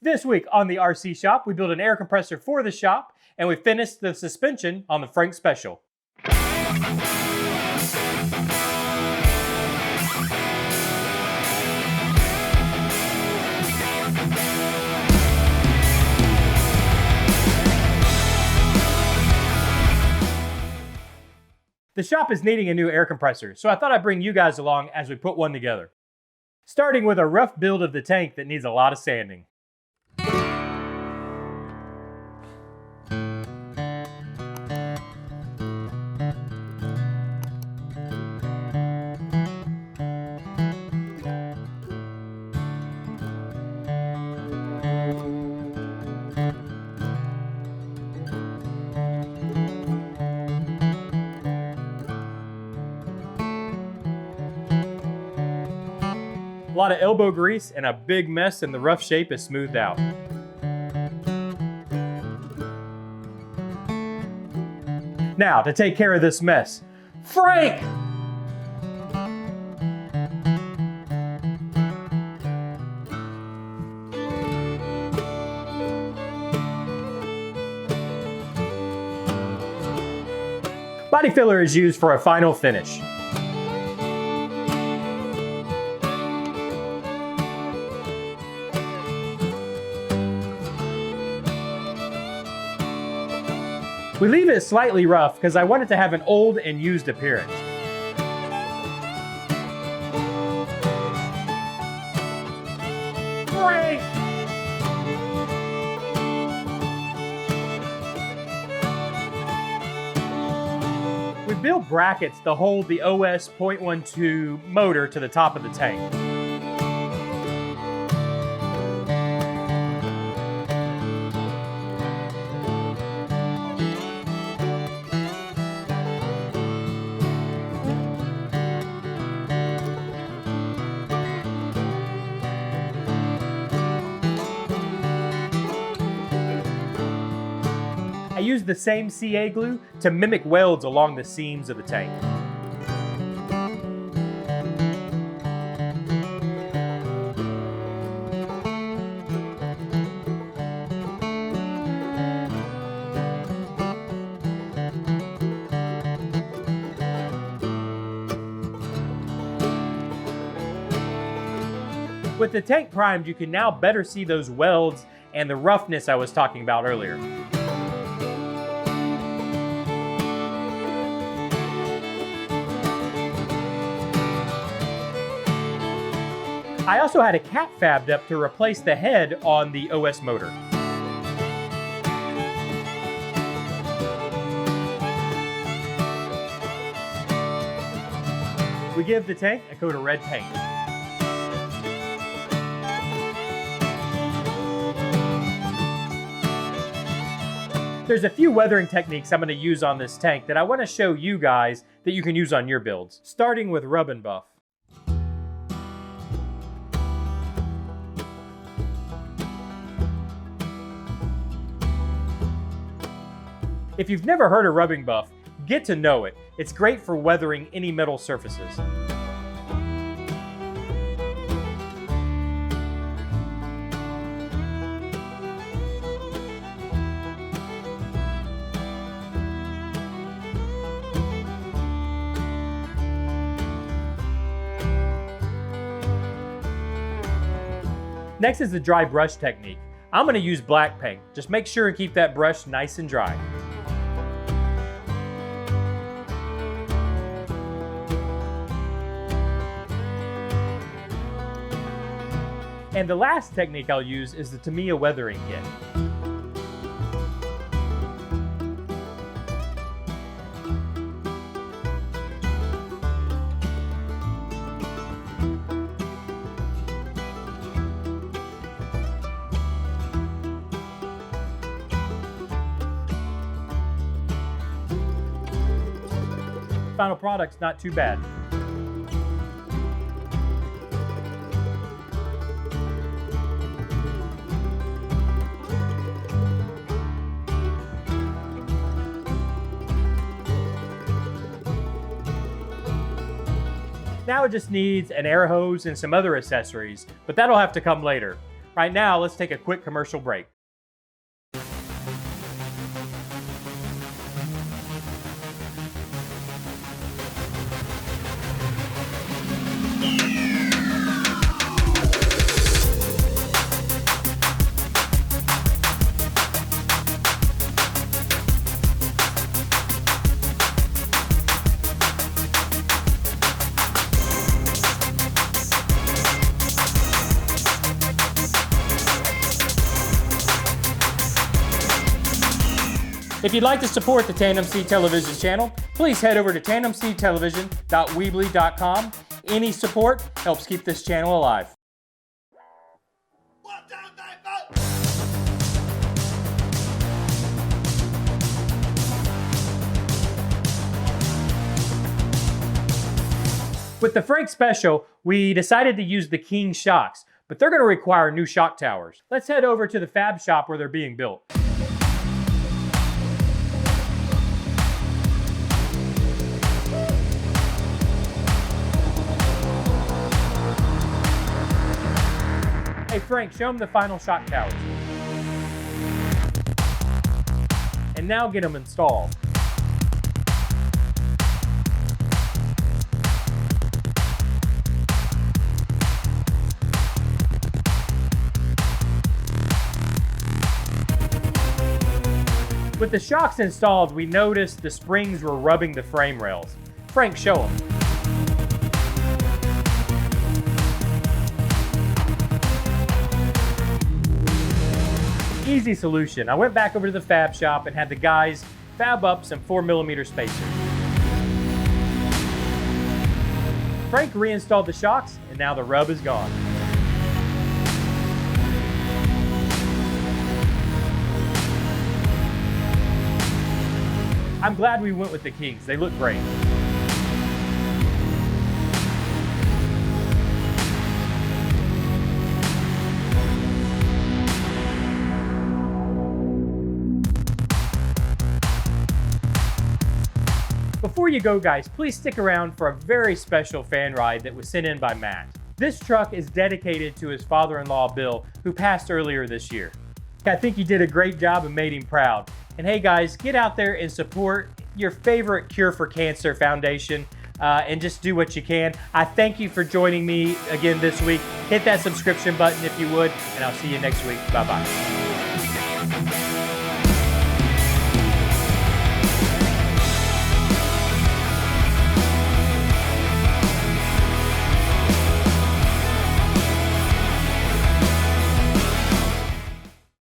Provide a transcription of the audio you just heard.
This week on the RC Shop, we built an air compressor for the shop, and we finished the suspension on the Frank Special. The shop is needing a new air compressor, so I thought I'd bring you guys along as we put one together. Starting with a rough build of the tank that needs a lot of sanding. A lot of elbow grease and a big mess, and the rough shape is smoothed out. Now, to take care of this mess, Frank! Body filler is used for a final finish. We leave it slightly rough because I want it to have an old and used appearance. Frank! We built brackets to hold the OS 0.12 motor to the top of the tank. I used the same CA glue to mimic welds along the seams of the tank. With the tank primed, you can now better see those welds and the roughness I was talking about earlier. I also had a cap fabbed up to replace the head on the OS motor. We give the tank a coat of red paint. There's a few weathering techniques I'm going to use on this tank that I want to show you guys that you can use on your builds, starting with rub and buff. If you've never heard of rubbing buff, get to know it. It's great for weathering any metal surfaces. Next is the dry brush technique. I'm going to use black paint. Just make sure and keep that brush nice and dry. And the last technique I'll use is the Tamiya weathering kit. Final product's not too bad. Now it just needs an air hose and some other accessories, but that'll have to come later. Right now, let's take a quick commercial break. If you'd like to support the Tandem Seat Television channel, please head over to tandemseatelevision.weebly.com. Any support helps keep this channel alive. With the Frank Special, we decided to use the King shocks, but they're going to require new shock towers. Let's head over to the fab shop where they're being built. Hey Frank, show them the final shock towers. And now get them installed. With the shocks installed, we noticed the springs were rubbing the frame rails. Frank, show them. Easy solution. I went back over to the fab shop and had the guys fab up some 4mm spacers. Frank reinstalled the shocks and now the rub is gone. I'm glad we went with the Kings. They look great. Before you go, guys, please stick around for a very special fan ride that was sent in by Matt. This truck is dedicated to his father-in-law, Bill, who passed earlier this year. I think he did a great job and made him proud. And hey guys, get out there and support your favorite Cure for Cancer foundation and just do what you can. I thank you for joining me again this week. Hit that subscription button if you would, and I'll see you next week. Bye-bye.